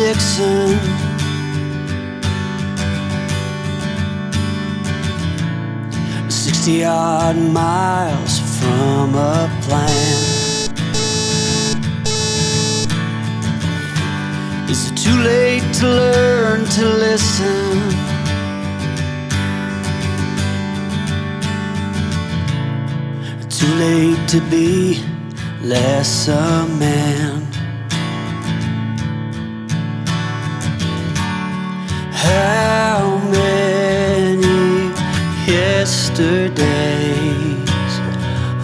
vixen. 60-odd miles from a plan. Is it too late to learn to listen? Too late to be less a man. How many yesterdays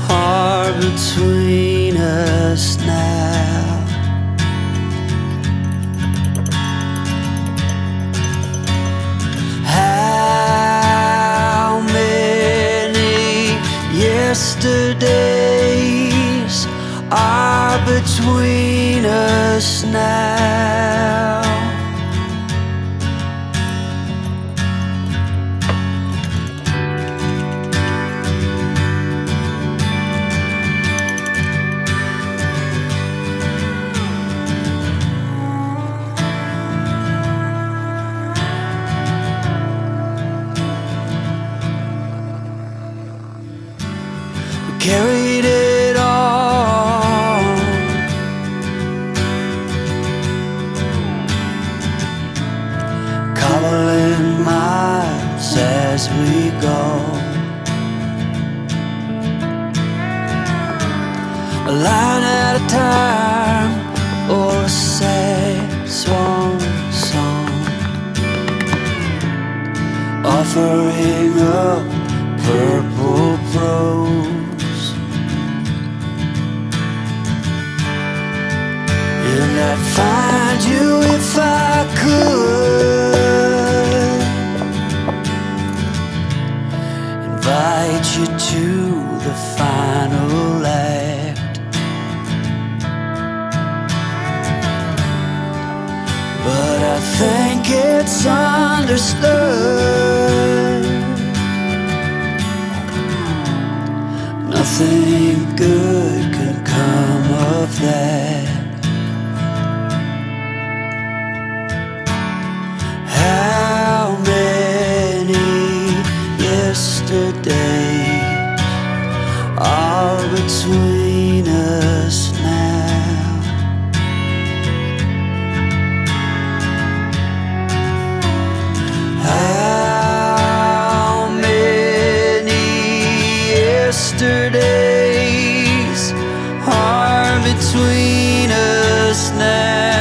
are between us now? How many yesterdays are between us now? Carried it on, cobbling miles as we go, a line at a time, or a sad swan song, offering up purple prose. And I'd find you if I could, invite you to the final act. But I think it's understood nothing good can come of that. How many yesterdays are between us now? How many yesterdays are between us now?